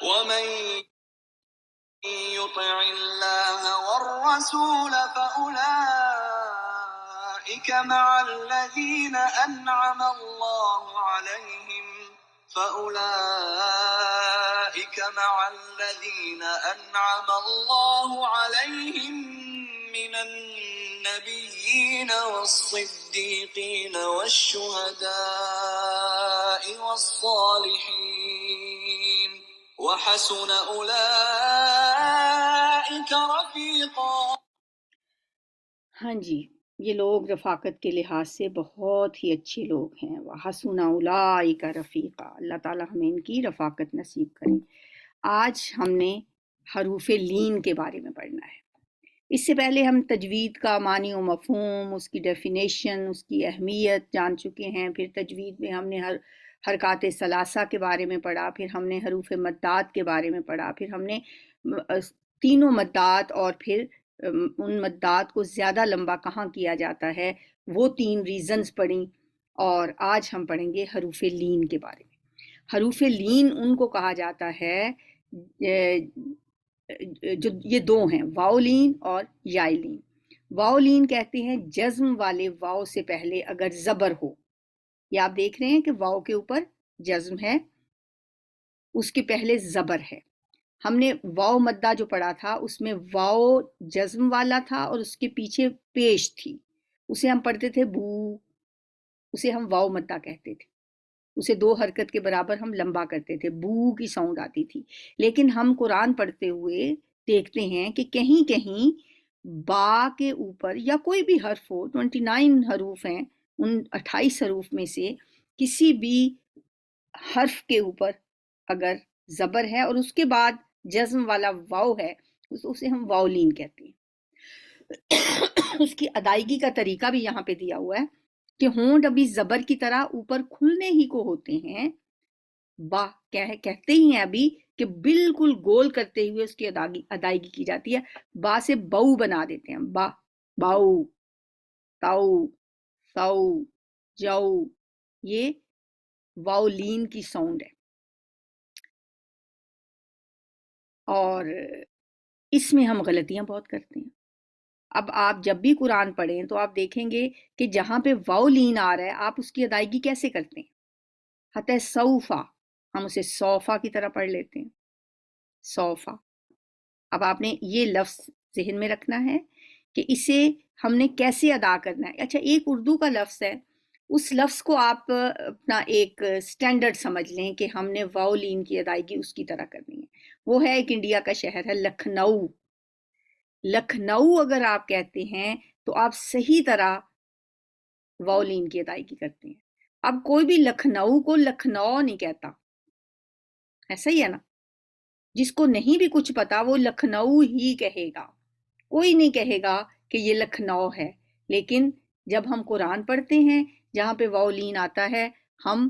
ومن يطع الله والرسول فأولئك مع الذين أنعم الله عليهم من النبيين والصديقين والشهداء والصالحين وحسن أولئك رفيقا۔ ہاں جی، یہ لوگ رفاقت کے لحاظ سے بہت ہی اچھے لوگ ہیں۔ وَحَسُنَ أُولَٰئِكَ رَفِيقًا، اللہ تعالیٰ ہمیں ان کی رفاقت نصیب کرے۔ آج ہم نے حروف لین کے بارے میں پڑھنا ہے۔ اس سے پہلے ہم تجوید کا معنی و مفہوم، اس کی ڈیفینیشن، اس کی اہمیت جان چکے ہیں۔ پھر تجوید میں ہم نے حرکات ثلاثہ کے بارے میں پڑھا، پھر ہم نے حروف مدات کے بارے میں پڑھا، پھر ہم نے تینوں مدات اور پھر ان مدات کو زیادہ لمبا کہاں کیا جاتا ہے وہ 3 ریزنز پڑھیں، اور آج ہم پڑھیں گے حروف لین کے بارے میں۔ حروف لین ان کو کہا جاتا ہے جو یہ 2 ہیں، واؤلین اور یائلین۔ واؤلین کہتے ہیں جزم والے واؤ سے پہلے اگر زبر ہو، یہ آپ دیکھ رہے ہیں کہ واؤ کے اوپر جزم ہے، اس کے پہلے زبر ہے۔ ہم نے واؤ مدہ جو پڑھا تھا اس میں واؤ جزم والا تھا اور اس کے پیچھے پیش تھی، اسے ہم پڑھتے تھے بو، اسے ہم واؤ مدہ کہتے تھے، اسے 2 حرکت کے برابر ہم لمبا کرتے تھے، بو کی ساؤنڈ آتی تھی۔ لیکن ہم قرآن پڑھتے ہوئے دیکھتے ہیں کہ کہیں کہیں با کے اوپر یا کوئی بھی حرف ہو، 29 حروف ہیں، ان 28 حروف میں سے کسی بھی حرف کے اوپر اگر زبر ہے اور اس کے بعد جزم والا واؤ ہے اسے ہم واؤلین کہتے ہیں۔ اس کی ادائیگی کا طریقہ بھی یہاں پہ دیا ہوا ہے کہ ہونٹ ابھی زبر کی طرح اوپر کھلنے ہی کو ہوتے ہیں، با کہتے ہی ہیں ابھی کہ بالکل گول کرتے ہوئے اس کی ادائیگی کی جاتی ہے۔ با سے بو بنا دیتے ہیں، با، باؤ، تاؤ، سو، جو، یہ واؤلین کی ساؤنڈ ہے۔ اور اس میں ہم غلطیاں بہت کرتے ہیں۔ اب آپ جب بھی قرآن پڑھیں تو آپ دیکھیں گے کہ جہاں پہ واؤلین آ رہا ہے آپ اس کی ادائیگی کیسے کرتے ہیں؟ حتی سوفا، ہم اسے صوفا کی طرح پڑھ لیتے ہیں، صوفا۔ اب آپ نے یہ لفظ ذہن میں رکھنا ہے کہ اسے ہم نے کیسے ادا کرنا ہے۔ اچھا، ایک اردو کا لفظ ہے، اس لفظ کو آپ اپنا ایک سٹینڈرڈ سمجھ لیں کہ ہم نے واؤلین کی ادائیگی اس کی طرح کرنی ہے۔ وہ ہے ایک انڈیا کا شہر ہے لکھنؤ۔ لکھنؤ اگر آپ کہتے ہیں تو آپ صحیح طرح واؤلین کی ادائیگی کرتے ہیں۔ اب کوئی بھی لکھنؤ کو لکھنؤ نہیں کہتا، ایسا ہی ہے نا؟ جس کو نہیں بھی کچھ پتا وہ لکھنؤ ہی کہے گا، کوئی نہیں کہے گا کہ یہ لکھنؤ ہے۔ لیکن جب ہم قرآن پڑھتے ہیں جہاں پہ واؤلین آتا ہے ہم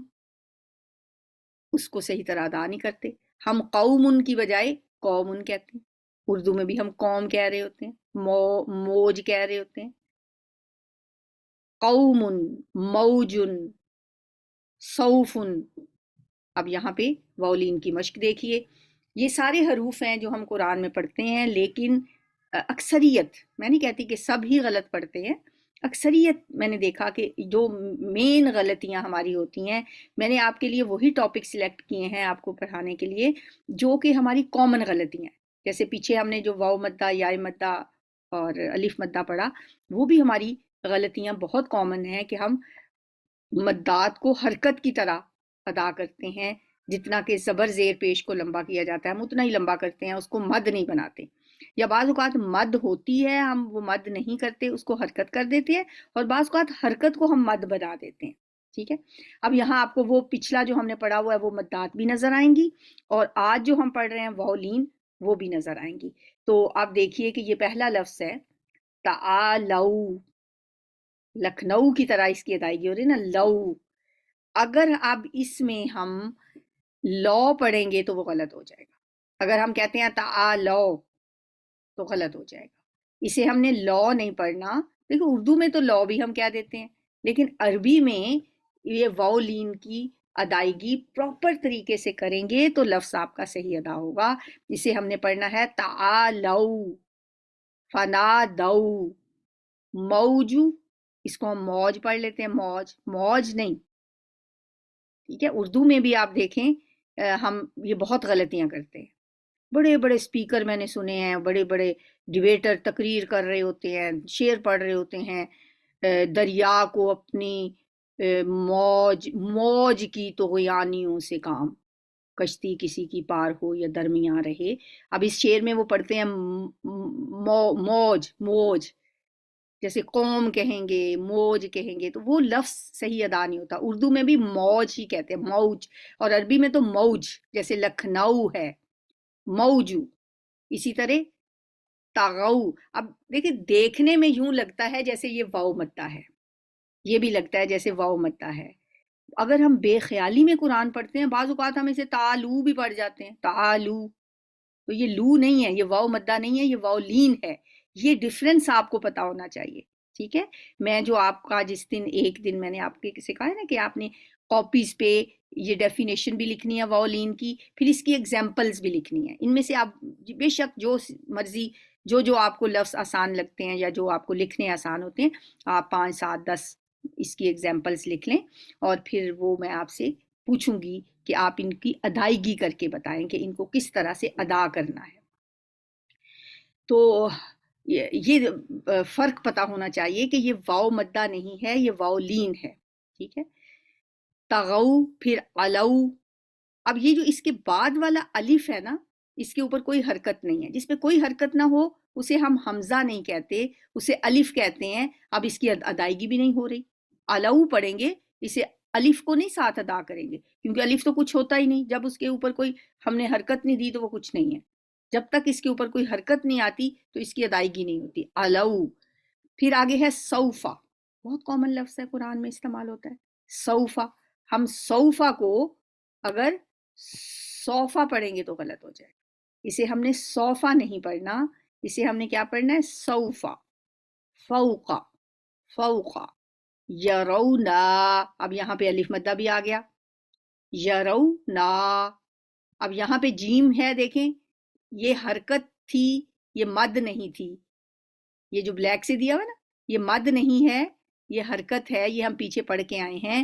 اس کو صحیح طرح ادا نہیں کرتے، ہم قومن کی بجائے قومن کہتے ہیں۔ اردو میں بھی ہم قوم کہہ رہے ہوتے ہیں، موج کہہ رہے ہوتے ہیں، قومن، موجن، صوفن۔ اب یہاں پہ واؤلین کی مشق دیکھیے، یہ سارے حروف ہیں جو ہم قرآن میں پڑھتے ہیں، لیکن اکثریت، میں نہیں کہتی کہ سب ہی غلط پڑھتے ہیں، اکثریت میں نے دیکھا کہ جو مین غلطیاں ہماری ہوتی ہیں، میں نے آپ کے لیے وہی ٹاپک سلیکٹ کیے ہیں آپ کو پڑھانے کے لیے جو کہ ہماری کامن غلطیاں ہیں۔ جیسے پیچھے ہم نے جو واو مدہ، یا مدہ اور الف مدہ پڑھا، وہ بھی ہماری غلطیاں بہت کامن ہیں کہ ہم مدات کو حرکت کی طرح ادا کرتے ہیں، جتنا کہ زبر زیر پیش کو لمبا کیا جاتا ہے ہم اتنا ہی لمبا کرتے ہیں، اس کو مد نہیں بناتے۔ یا بعض اوقات مد ہوتی ہے ہم وہ مد نہیں کرتے، اس کو حرکت کر دیتے ہیں، اور بعض اوقات حرکت کو ہم مد بنا دیتے ہیں۔ ٹھیک ہے، اب یہاں آپ کو وہ پچھلا جو ہم نے پڑھا ہوا ہے وہ مدات بھی نظر آئیں گی، اور آج جو ہم پڑھ رہے ہیں واؤلین وہ بھی نظر آئیں گی۔ تو آپ دیکھیے کہ یہ پہلا لفظ ہے تعالو، لکھنؤ کی طرح اس کی ادائیگی ہو رہی ہے نا، لو۔ اگر اب اس میں ہم لو پڑھیں گے تو وہ غلط ہو جائے گا۔ اگر ہم کہتے ہیں تعالو تو غلط ہو جائے گا، اسے ہم نے لو نہیں پڑھنا۔ دیکھو اردو میں تو لو بھی ہم کہہ دیتے ہیں، لیکن عربی میں یہ واؤلین کی ادائیگی پراپر طریقے سے کریں گے تو لفظ آپ کا صحیح ادا ہوگا. اسے ہم نے پڑھنا ہے تعالو، فنادو، موجو، اس کو ہم موج پڑھ لیتے ہیں، موج موج نہیں. ٹھیک ہے، اردو میں بھی آپ دیکھیں ہم یہ بہت غلطیاں کرتے ہیں. بڑے بڑے اسپیکر میں نے سنے ہیں، بڑے بڑے ڈیبیٹر تقریر کر رہے ہوتے ہیں، شعر پڑھ رہے ہوتے ہیں، دریا کو اپنی موج موج کی طغیانیوں سے کام، کشتی کسی کی پار ہو یا درمیان رہے. اب اس شعر میں وہ پڑھتے ہیں موج موج، جیسے قوم کہیں گے، موج کہیں گے، تو وہ لفظ صحیح ادا نہیں ہوتا. اردو میں بھی موج ہی کہتے ہیں، موج، اور عربی میں تو موج، جیسے لکھنؤ ہے موجو. اسی طرح تاغو، اب دیکھیں دیکھنے میں یوں لگتا ہے جیسے یہ واو مدہ ہے، یہ بھی لگتا ہے جیسے واو مدہ ہے. اگر ہم بے خیالی میں قرآن پڑھتے ہیں بعض اوقات ہم اسے تعالو بھی پڑھ جاتے ہیں، تعالو، تو یہ لو نہیں ہے، یہ واو مدہ نہیں ہے، یہ واو لین ہے. یہ ڈفرنس آپ کو پتا ہونا چاہیے. ٹھیک ہے، میں جو آپ کا جس دن ایک دن میں نے آپ کے سکھایا نا کہ آپ نے کاپیز پہ یہ ڈیفینیشن بھی لکھنی ہے واؤلین کی، پھر اس کی ایگزامپلز بھی لکھنی ہے. ان میں سے آپ بے شک جو مرضی جو آپ کو لفظ آسان لگتے ہیں یا جو آپ کو لکھنے آسان ہوتے ہیں، آپ 5 7 10 اس کی ایگزامپلز لکھ لیں، اور پھر وہ میں آپ سے پوچھوں گی کہ آپ ان کی ادائیگی کر کے بتائیں کہ ان کو کس طرح سے ادا کرنا ہے. تو یہ فرق پتا ہونا چاہیے کہ یہ واو مدہ نہیں ہے، یہ واو لین ہے. ٹھیک ہے، تغو، پھر علو. اب یہ جو اس کے بعد والا الف ہے نا، اس کے اوپر کوئی حرکت نہیں ہے. جس پہ کوئی حرکت نہ ہو اسے ہم حمزہ نہیں کہتے، اسے الف کہتے ہیں. اب اس کی ادائیگی بھی نہیں ہو رہی. علو پڑھیں گے، اسے الف کو نہیں ساتھ ادا کریں گے، کیونکہ الف تو کچھ ہوتا ہی نہیں. جب اس کے اوپر کوئی ہم نے حرکت نہیں دی تو وہ کچھ نہیں ہے. جب تک اس کے اوپر کوئی حرکت نہیں آتی تو اس کی ادائیگی نہیں ہوتی. علو. پھر آگے ہے سوفا، بہت کامن لفظ ہے، قرآن میں استعمال ہوتا ہے سوفا. ہم سوفا کو اگر صوفا پڑھیں گے تو غلط ہو جائے. اسے ہم نے صوفا نہیں پڑھنا، اسے ہم نے کیا پڑھنا ہے؟ سوفا. فوقا، فوقا. یرونا، اب یہاں پہ الف مدہ بھی آ گیا. یرونا. اب یہاں پہ جیم ہے، دیکھیں یہ حرکت تھی، یہ مد نہیں تھی. یہ جو بلیک سے دیا ہوا نا، یہ مد نہیں ہے، یہ حرکت ہے. یہ ہم پیچھے پڑھ کے آئے ہیں،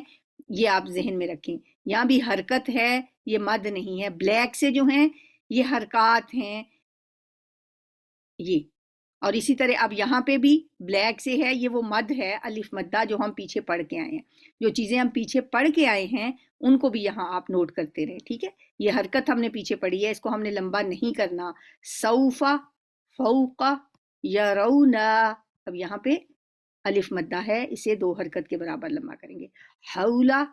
یہ آپ ذہن میں رکھیں. یہاں بھی حرکت ہے، یہ مد نہیں ہے. بلیک سے جو ہیں یہ حرکات ہیں یہ. اور اسی طرح اب یہاں پہ بھی بلیک سے ہے، یہ وہ مد ہے الف مدہ جو ہم پیچھے پڑھ کے آئے ہیں. جو چیزیں ہم پیچھے پڑھ کے آئے ہیں ان کو بھی یہاں آپ نوٹ کرتے رہیں. ٹھیک ہے، یہ حرکت ہم نے پیچھے پڑھی ہے، اس کو ہم نے لمبا نہیں کرنا. سوفا، فوقا، یرونا. اب یہاں پہ الف مدہ ہے، اسے 2 حرکت کے برابر لمبا کریں گے. حولا،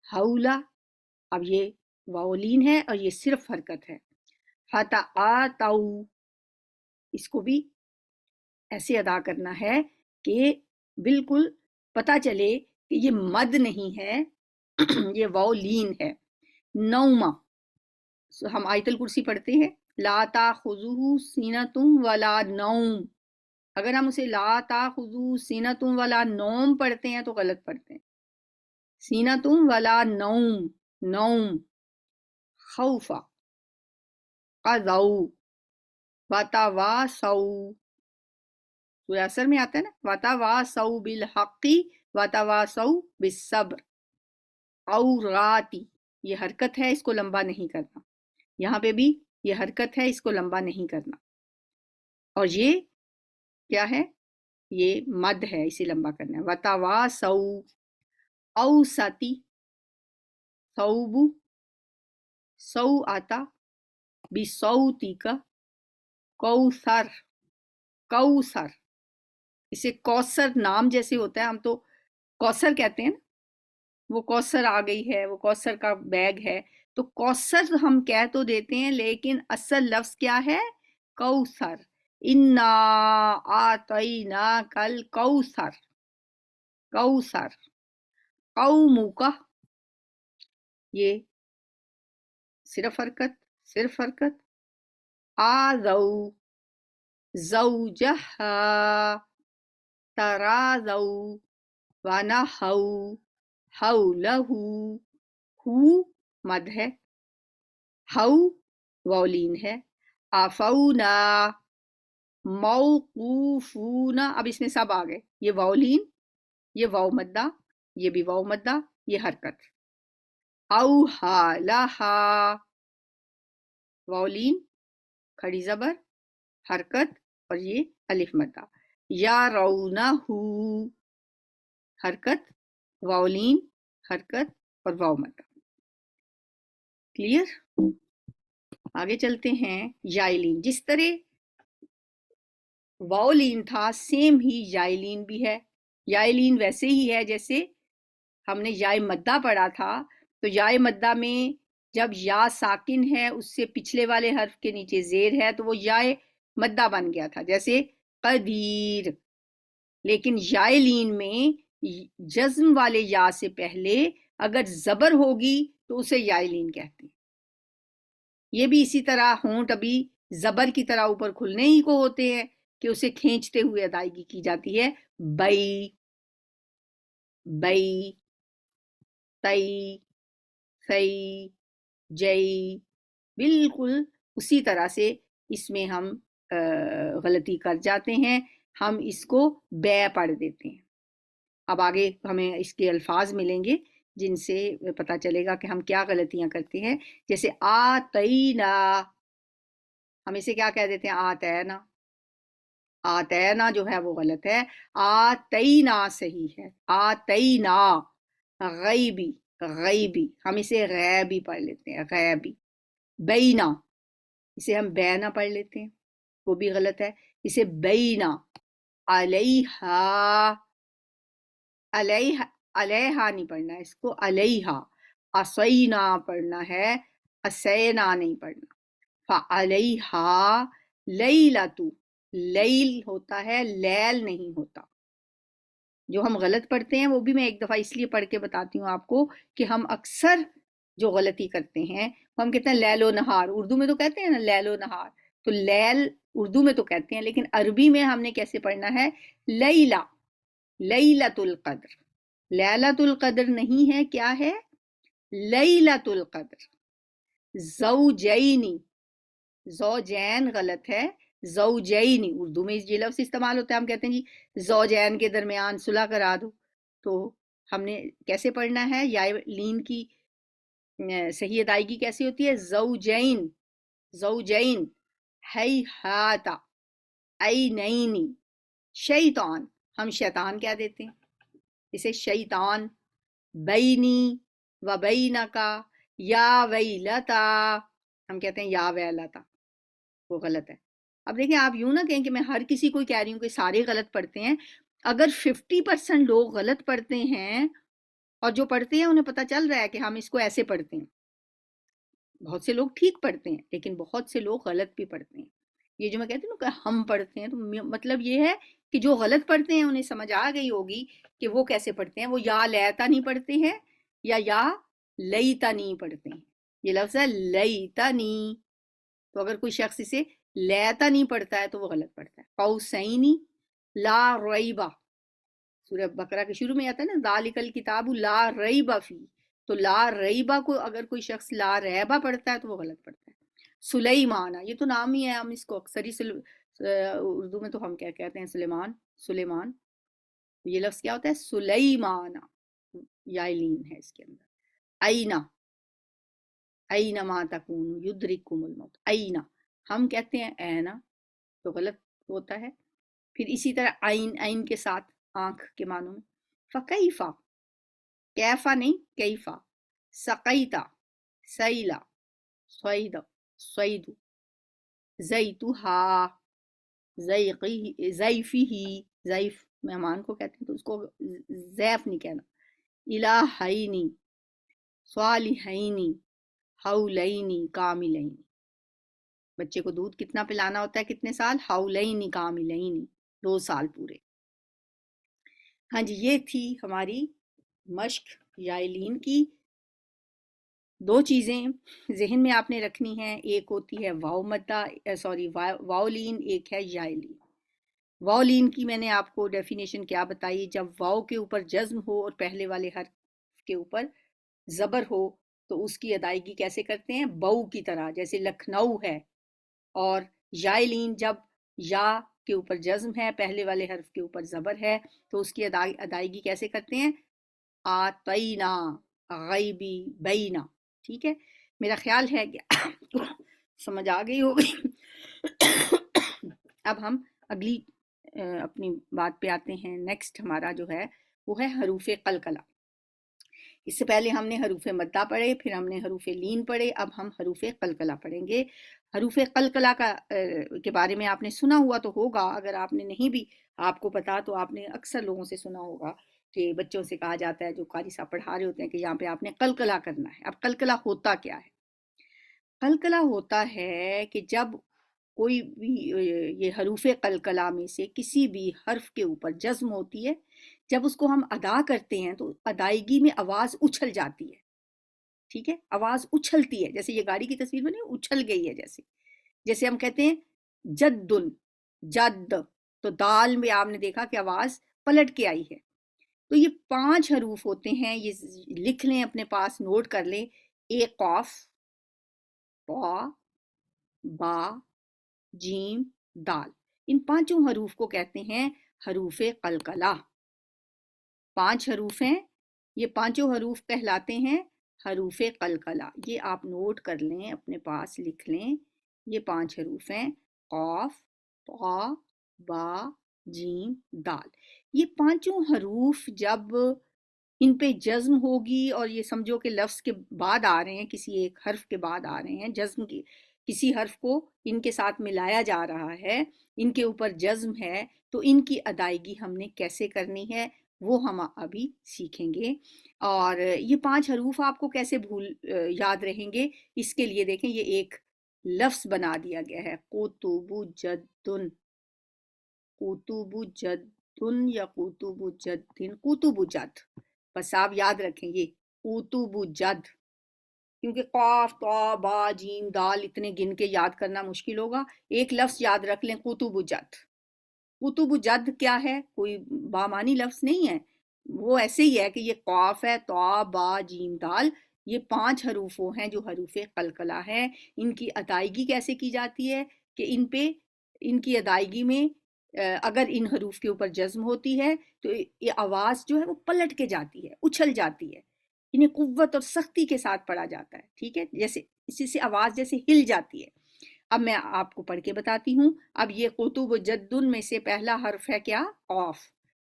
حولا. اب یہ واولین ہے اور یہ صرف حرکت ہے. فتعاتو، اس کو بھی ایسے ادا کرنا ہے کہ بالکل پتا چلے کہ یہ مد نہیں ہے، یہ واولین ہے. نوما، ہم آیت الکرسی پڑھتے ہیں، لا تاخذہ سینۃ ولا نوم. اگر ہم اسے لا تاخذہ سینۃ ولا نوم پڑھتے ہیں تو غلط پڑھتے ہیں. سینۃ ولا نوم، نوم. خوفا، قضوا، وتواصوا. سورہ اثر میں آتا ہے نا، وتواصوا بالحق وتواصوا بالصبر. اوراتی، یہ حرکت ہے، اس کو لمبا نہیں کرنا. یہاں پہ بھی یہ حرکت ہے، اس کو لمبا نہیں کرنا. اور یہ کیا ہے؟ یہ مد ہے، اسے لمبا کرنا ہے. وتواصوا. اوسطی، ثوب، سو آتا، بصوتک، کوثر، کوثر. اسے کوثر نام جیسے ہوتا ہے، ہم تو کوثر کہتے ہیں نا، وہ کوثر آ گئی ہے، وہ کوثر کا بیگ ہے. تو کوثر ہم کہہ تو دیتے ہیں لیکن اصل لفظ کیا ہے؟ کوثر. انا اعطیناک الکوثر، کوثر. قومک، یہ صرف حرکت، صرف حرکت. آذوا زوجہا، تراضوا ونحوا حولہ. ہو مد ہے، ہو واؤلین ہے، آفونا موقوفونا، اب اس میں سب آ گئے، یہ واؤلین، یہ واؤ مدہ، یہ بھی واؤ مدہ، یہ حرکت، اوہا لہا، واؤلین، کھڑی زبر، حرکت، اور یہ الف مدہ، یا رونہ، حرکت، واؤلین، حرکت اور واؤ مدہ۔ کلیئر؟ آگے چلتے ہیں یائلین، جس طرح واؤلین تھا سیم ہی یائلین بھی ہے۔ یائلین ویسے ہی ہے جیسے ہم نے یائے مدہ پڑھا تھا، تو یائے مدہ میں جب یا ساکن ہے اس سے پچھلے والے حرف کے نیچے زیر ہے تو وہ یائے مدہ بن گیا تھا، جیسے قدیر۔ لیکن یائلین میں جزم والے یا سے پہلے اگر زبر ہوگی تو اسے یائلین کہتے ہیں۔ یہ بھی اسی طرح ہونٹ ابھی زبر کی طرح اوپر کھلنے ہی کو ہوتے ہیں کہ اسے کھینچتے ہوئے ادائیگی کی جاتی ہے، بئی، بئی، تئی، ثئی، جئی، بالکل اسی طرح سے اس میں ہم غلطی کر جاتے ہیں، ہم اس کو بے پڑھ دیتے ہیں۔ اب آگے ہمیں اس کے الفاظ ملیں گے جن سے پتہ چلے گا کہ ہم کیا غلطیاں کرتے ہیں، جیسے آتینا، ہم اسے کیا کہہ دیتے ہیں، آتینا، آتینا جو ہے وہ غلط ہے، آتینا صحیح ہے، آتینا، غیبی، غیبی، ہم اسے غیبی پڑھ لیتے ہیں، غیبی، بینا، اسے ہم بینا پڑھ لیتے ہیں، وہ بھی غلط ہے، اسے بینا، علیہا، علیہا، علیہا نہیں پڑھنا ہے اس کو، علیہا، اسینا پڑھنا ہے، اسینا نہیں پڑھنا، فعلیہا لیلتو، لیل ہوتا ہے، لیل نہیں ہوتا۔ جو ہم غلط پڑھتے ہیں وہ بھی میں ایک دفعہ اس لیے پڑھ کے بتاتی ہوں آپ کو کہ ہم اکثر جو غلطی کرتے ہیں ہم کہتے ہیں لیل و نہار، اردو میں تو کہتے ہیں نا لیل و نہار، تو لیل اردو میں تو کہتے ہیں لیکن عربی میں ہم نے کیسے پڑھنا ہے، لیلہ، لیلۃ القدر، لیلۃ القدر نہیں ہے، کیا ہے، لیلۃ القدر، زوجینی، زوجین غلط ہے، زوجینی، اردو میں یہ لفظ استعمال ہوتا ہے، ہم کہتے ہیں جی زوجین کے درمیان صلح کرا دو، تو ہم نے کیسے پڑھنا ہے، یا لین کی صحیح ادائیگی کیسی ہوتی ہے، زوجین، زوجین، ہیہاتا، اینینی، شیطان، ہم شیطان کہہ دیتے ہیں، اسے شیطان، بینی و بینکا، یا ویلتا، ہم کہتے ہیں یا ویلتا، وہ غلط ہے۔ اب دیکھیں آپ یوں نہ کہیں کہ میں ہر کسی کو کہہ رہی ہوں کہ سارے غلط پڑھتے ہیں، اگر 50% لوگ غلط پڑھتے ہیں اور جو پڑھتے ہیں انہیں پتہ چل رہا ہے کہ ہم اس کو ایسے پڑھتے ہیں، بہت سے لوگ ٹھیک پڑھتے ہیں لیکن بہت سے لوگ غلط بھی پڑھتے ہیں، یہ جو میں کہتی ہوں کہ ہم پڑھتے ہیں تو مطلب یہ ہے کہ جو غلط پڑھتے ہیں انہیں سمجھ آ گئی ہوگی کہ وہ کیسے پڑھتے ہیں، وہ یا لیتا نہیں پڑھتے ہیں یا لیتا نہیں پڑھتے ہیں، یہ لفظ ہے لیتا نہیں، تو اگر کوئی شخص اسے لیتا نہیں پڑھتا ہے تو وہ غلط پڑھتا ہے۔ قوسینی لا ریبہ، سورہ بقرہ کے شروع میں آتا ہے نا ذالک الکتاب لا ریب فیہ، تو لا ریبہ کو اگر کوئی شخص لا ریبہ پڑھتا ہے تو وہ غلط پڑھتا ہے۔ سلیمانہ، یہ تو نام ہی ہے، ہم اس کو اکثر ہی اردو میں تو ہم کیا کہتے ہیں، سلیمان، سلیمان، یہ لفظ کیا ہوتا ہے، سلیمانہ، یائلین ہے اس کے اندر۔ اینا، اینما تکونوا یدرککم الموت، اینا، ہم کہتے ہیں اینا تو غلط ہوتا ہے۔ پھر اسی طرح عین، عین کے ساتھ آنکھ کے معنوں میں، فکیفا، کیفا نہیں کیفا، سقیتا، سیلا، سوید، سوید، زیتوہا، زیفی، زیف مہمان کو کہتے ہیں تو اس کو زیف نہیں کہنا، الہینی، صالحینی، حولینی کاملینی، بچے کو دودھ کتنا پلانا ہوتا ہے، کتنے سال، حولینی کاملینی، 2 سال پورے۔ ہاں جی، یہ تھی ہماری مشق یائلین کی۔ 2 چیزیں ذہن میں آپ نے رکھنی ہیں، ایک ہوتی ہے واؤ مدہ، واؤلین، ایک ہے یائلین۔ واؤلین کی میں نے آپ کو ڈیفینیشن کیا بتائی، جب واؤ کے اوپر جزم ہو اور پہلے والے حرف کے اوپر زبر ہو تو اس کی ادائیگی کیسے کرتے ہیں؟ بو کی طرح، جیسے لکھنؤ ہے، اور یائلین جب یا کے اوپر جزم ہے، پہلے والے حرف کے اوپر زبر ہے، تو اس کی ادائیگی کیسے کرتے ہیں؟ آتینا، غیبی، بینا. ٹھیک ہے، میرا خیال ہے کہ سمجھ آ گئی ہوگی. اب ہم اگلی اپنی بات پہ آتے ہیں. نیکسٹ ہمارا جو ہے وہ ہے حروف قلقلہ. اس سے پہلے ہم نے حروف مدہ پڑھے، پھر ہم نے حروف لین پڑھے، اب ہم حروف قلقلہ پڑھیں گے. حروف قلقلہ کے بارے میں آپ نے سنا ہوا تو ہوگا، اگر آپ نے نہیں بھی آپ کو پتا تو آپ نے اکثر لوگوں سے سنا ہوگا کہ بچوں سے کہا جاتا ہے، جو قاری صاحب پڑھا رہے ہوتے ہیں، کہ یہاں پہ آپ نے قلقلہ کرنا ہے. اب قلقلہ ہوتا کیا ہے؟ قلقلہ ہوتا ہے کہ جب کوئی بھی یہ حروف قلقلہ میں سے کسی بھی حرف کے اوپر جزم ہوتی ہے، جب اس کو ہم ادا کرتے ہیں تو ادائیگی میں آواز اچھل جاتی ہے. ٹھیک ہے، آواز اچھلتی ہے، جیسے یہ گاڑی کی تصویر بنی اچھل گئی ہے. جیسے ہم کہتے ہیں جدن، جد، تو دال میں آپ نے دیکھا کہ آواز پلٹ کے آئی ہے. تو یہ 5 حروف ہوتے ہیں، یہ لکھ لیں اپنے پاس، نوٹ کر لیں. ایک قاف، طا، با، جیم، دال. ان 5 حروف کو کہتے ہیں حروف قلقلہ. 5 حروف ہیں، یہ 5 حروف کہلاتے ہیں حروف قلقلہ. یہ آپ نوٹ کر لیں، اپنے پاس لکھ لیں. یہ 5 حروف ہیں، قاف، طا، با، جیم، دال. یہ 5 حروف جب ان پہ جزم ہوگی، اور یہ سمجھو کہ لفظ کے بعد آ رہے ہیں، کسی ایک حرف کے بعد آ رہے ہیں، جزم کی کسی حرف کو ان کے ساتھ ملایا جا رہا ہے، ان کے اوپر جزم ہے، تو ان کی ادائیگی ہم نے کیسے کرنی ہے وہ ہم ابھی سیکھیں گے. اور یہ 5 حروف آپ کو کیسے یاد رہیں گے، اس کے لیے دیکھیں یہ ایک لفظ بنا دیا گیا ہے، قطب جدن. قطب جدن یا قطب جدن، قطب جد. بس آپ یاد رکھیں یہ قطب جد، کیونکہ قاف، طا، با، جیم، دال اتنے گن کے یاد کرنا مشکل ہوگا. ایک لفظ یاد رکھ لیں، قطب جد. قطب جد کیا ہے؟ کوئی بامانی لفظ نہیں ہے، وہ ایسے ہی ہے کہ یہ قاف ہے، طا، با، جیم، دال، یہ 5 حروف وہ ہیں جو حروف قلقلہ ہیں. ان کی ادائیگی کیسے کی جاتی ہے کہ ان کی ادائیگی میں اگر ان حروف کے اوپر جزم ہوتی ہے تو یہ آواز جو ہے وہ پلٹ کے جاتی ہے، اچھل جاتی ہے. انہیں قوت اور سختی کے ساتھ پڑھا جاتا ہے. ٹھیک ہے، جیسے اسی سے آواز جیسے ہل جاتی ہے. اب میں آپ کو پڑھ کے بتاتی ہوں. اب یہ قطب جدن میں سے پہلا حرف ہے کیا؟ قاف.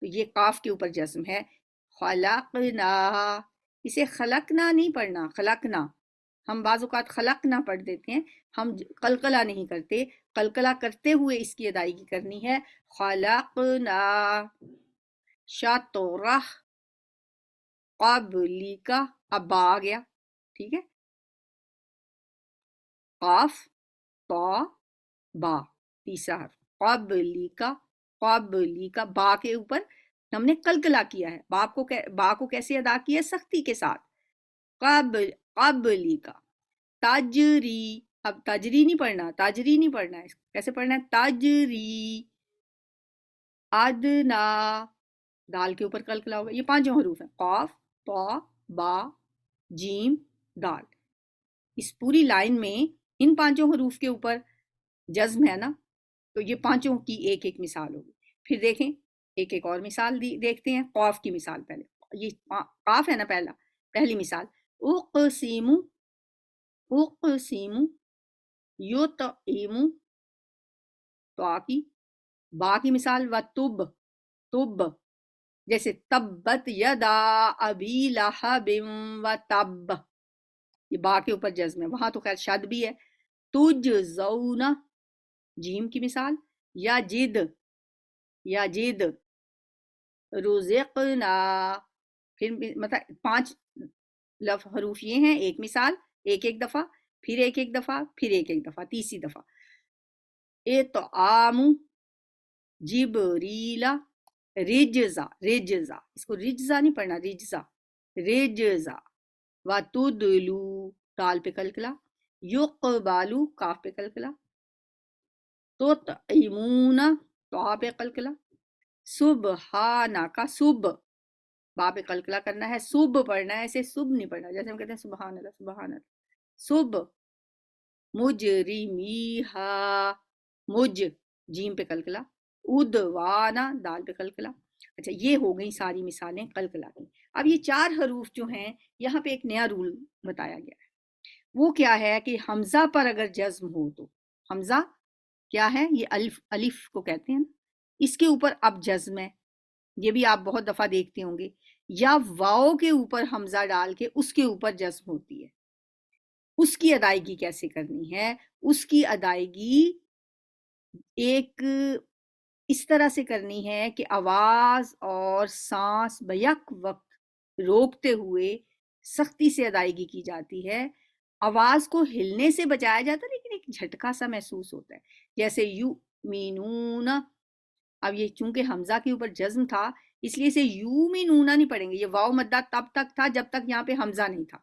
تو یہ قاف کے اوپر جزم ہے. خلقنا، اسے خلقنا نہیں پڑھنا، خلقنا. ہم بعض اوقات خلقنا پڑھ دیتے ہیں، ہم قلقلہ نہیں کرتے. قلقلہ کرتے ہوئے اس کی ادائیگی کرنی ہے. خلقنا شطرہ قبلک. اب با آ گیا. ٹھیک ہے، قاف، طا، با، تیسرا حرف قبلک. قبلک، با کے اوپر ہم نے قلقلہ کیا ہے. با کو کیسے ادا کیا ہے؟ سختی کے ساتھ. قبلک. تجری، اب تجری نہیں پڑھنا، تاجری نہیں پڑھنا ہے. کیسے پڑھنا ہے؟ تجری. ادنا، دال کے اوپر قلقلہ ہوگا. یہ 5 حروف ہیں، قاف، طا، با، جیم، دال. اس پوری لائن میں ان 5 حروف کے اوپر جزم ہے نا، تو یہ 5 کی ایک ایک مثال ہوگی. پھر دیکھیں ایک ایک اور مثال دیکھتے ہیں. قاف کی مثال پہلے، یہ قاف ہے نا پہلی مثال. اقسم، اقسم، یطعم، طا کی. با کی مثال وتب، تب، جیسے تبت یدا ابی لہب وتب، یہ با کے اوپر جزم ہے، وہاں تو خیر شد بھی ہے. تجزون، جیم کی مثال یجد، یجد، رزقنا. پھر مطلب 5 حروف یہ ہیں، ایک مثال، ایک ایک دفعہ، پھر ایک ایک دفعہ، پھر ایک ایک دفعہ، تیسری دفعہ. اطعام، جبریل، رجزا. رجزا، اس کو رجزا نہیں پڑھنا، رجزا، رجزا. وتدلو، دال پہ قلقلہ. یقبالو، کاف پہ قلقلہ. تطعمون، طا پہ قلقلہ. سبحانہ کا، سب، با پہ قلقلہ کرنا ہے، صب پڑھنا ہے، ایسے صب نہیں پڑھنا جیسے ہم کہتے ہیں سبحان اللہ سبحان اللہ. صب مجرمیہا، مج جیم پہ قلقلہ، ادوانا دال پہ قلقلہ. اچھا یہ ہو گئی ساری مثالیں قلقلہ کی. اب یہ 4 حروف جو ہیں یہاں پہ ایک نیا رول بتایا گیا ہے. وہ کیا ہے کہ حمزہ پر اگر جزم ہو تو حمزہ کیا ہے، یہ الف کو کہتے ہیں، اس کے اوپر اب جزم ہے، یہ بھی آپ بہت دفعہ دیکھتے ہوں گے، یا واؤ کے اوپر حمزہ ڈال کے اس کے اوپر جزم ہوتی ہے. اس کی ادائیگی کیسے کرنی ہے؟ اس کی ادائیگی ایک اس طرح سے کرنی ہے کہ آواز اور سانس بیک وقت روکتے ہوئے سختی سے ادائیگی کی جاتی ہے. آواز کو ہلنے سے بچایا جاتا ہے لیکن ایک جھٹکا سا محسوس ہوتا ہے، جیسے یو مینون. اب یہ چونکہ حمزہ کے اوپر جزم تھا اس لیے اسے یو مینونا نہیں پڑھیں گے، یہ واؤ مدہ تب تک تھا جب تک یہاں پہ حمزہ نہیں تھا.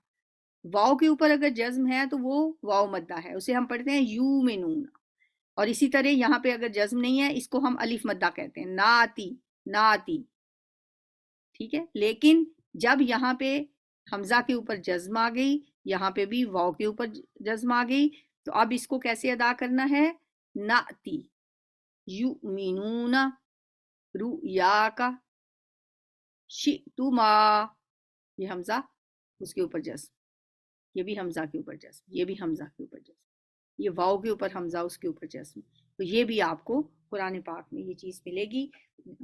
واؤ کے اوپر اگر جزم ہے تو وہ واؤ مدہ ہے، اسے ہم پڑھتے ہیں یو مینونا. اور اسی طرح یہاں پہ اگر جزم نہیں ہے اس کو ہم الف مدہ کہتے ہیں، ناتی ناتی. ٹھیک ہے، لیکن جب یہاں پہ حمزہ کے اوپر جزم آ گئی، یہاں پہ بھی واؤ کے اوپر جزم آ گئی، تو اب اس کو کیسے ادا کرنا ہے؟ ناتی یؤمنون رؤیاک شئتما، یہ حمزہ اس کے اوپر جزم، یہ بھی حمزہ کے اوپر جزم، یہ بھی حمزہ کے اوپر جزم، یہ واؤ کے اوپر حمزہ اس کے اوپر جزم. تو یہ بھی آپ کو قرآن پاک میں یہ چیز ملے گی.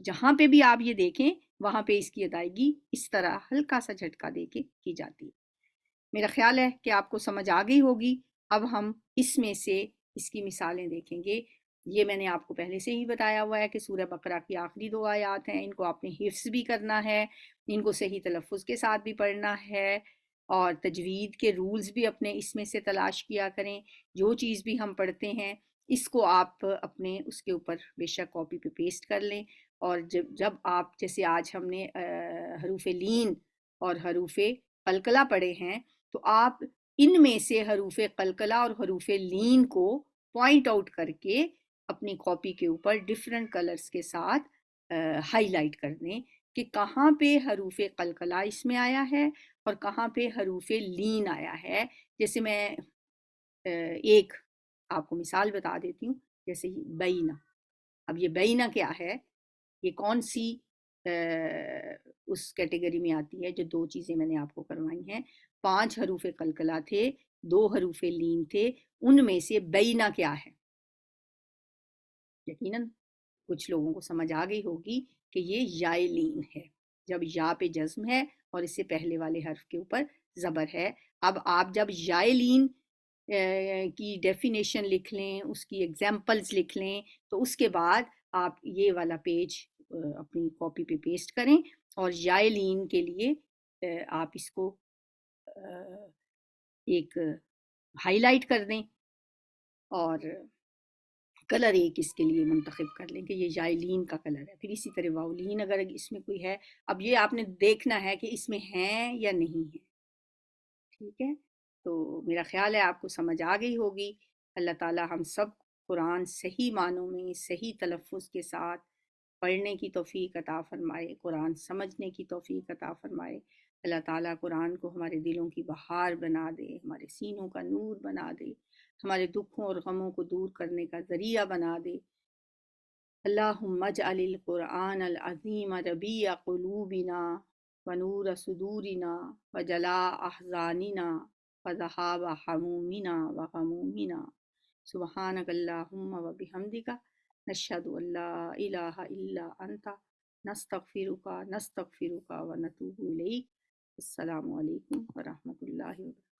جہاں پہ بھی آپ یہ دیکھیں وہاں پہ اس کی ادائیگی اس طرح ہلکا سا جھٹکا دے کے کی جاتی ہے. میرا خیال ہے کہ آپ کو سمجھ آ گئی ہوگی. اب ہم اس میں سے اس کی مثالیں دیکھیں گے. یہ میں نے آپ کو پہلے سے ہی بتایا ہوا ہے کہ سورہ بقرہ کی آخری 2 آیات ہیں، ان کو آپ نے حفظ بھی کرنا ہے، ان کو صحیح تلفظ کے ساتھ بھی پڑھنا ہے، اور تجوید کے رولز بھی اپنے اس میں سے تلاش کیا کریں. جو چیز بھی ہم پڑھتے ہیں اس کو آپ اپنے اس کے اوپر بے شک کاپی پہ پیسٹ کر لیں. اور جب آپ جیسے آج ہم نے حروف لین اور حروف قلقلہ پڑھے ہیں تو آپ ان میں سے حروف قلقلہ اور حروف لین کو پوائنٹ آؤٹ کر کے اپنی کاپی کے اوپر ڈفرینٹ کلرز کے ساتھ ہائی لائٹ کر دیں کہ کہاں پہ حروف قلقلہ اس میں آیا ہے اور کہاں پہ حروف لین آیا ہے. جیسے میں ایک آپ کو مثال بتا دیتی ہوں، جیسے بینہ. اب یہ بینہ کیا ہے؟ یہ کون سی اس کیٹیگری میں آتی ہے جو 2 چیزیں میں نے آپ کو کروائی ہیں. 5 حروف قلقلہ تھے، 2 حروف لین تھے، ان میں سے بینہ کیا ہے؟ یقیناً کچھ لوگوں کو سمجھ آ گئی ہوگی کہ یہ یائے لین ہے، جب یا پہ جزم ہے اور اس سے پہلے والے حرف کے اوپر زبر ہے. اب آپ جب یائے لین کی ڈیفینیشن لکھ لیں، اس کی ایگزامپلز لکھ لیں، تو اس کے بعد آپ یہ والا پیج اپنی کاپی پہ پیسٹ کریں اور یائے لین کے لیے آپ اس کو ایک ہائی لائٹ کر دیں اور کلر ایک اس کے لیے منتخب کر لیں کہ یہ یائلین کا کلر ہے. پھر اسی طرح واؤلین اگر اس میں کوئی ہے، اب یہ آپ نے دیکھنا ہے کہ اس میں ہیں یا نہیں ہے. ٹھیک ہے، تو میرا خیال ہے آپ کو سمجھ آ گئی ہوگی. اللہ تعالی ہم سب قرآن صحیح معنوں میں صحیح تلفظ کے ساتھ پڑھنے کی توفیق عطا فرمائے، قرآن سمجھنے کی توفیق عطا فرمائے. اللہ تعالیٰ قرآن کو ہمارے دلوں کی بہار بنا دے، ہمارے سینوں کا نور بنا دے، ہمارے دکھوں اور غموں کو دور کرنے کا ذریعہ بنا دے. اللہم اجعل القرآن العظیم ربیع قلوبنا ونور صدورنا وجلاء احزاننا وذہاب حمومنا وغمومنا. سبحانک اللہم وبحمدک نشہد ان لا الہ الا انت نستغفرک ونتوب الیک. السلام علیکم ورحمۃ اللہ وبرکاتہ.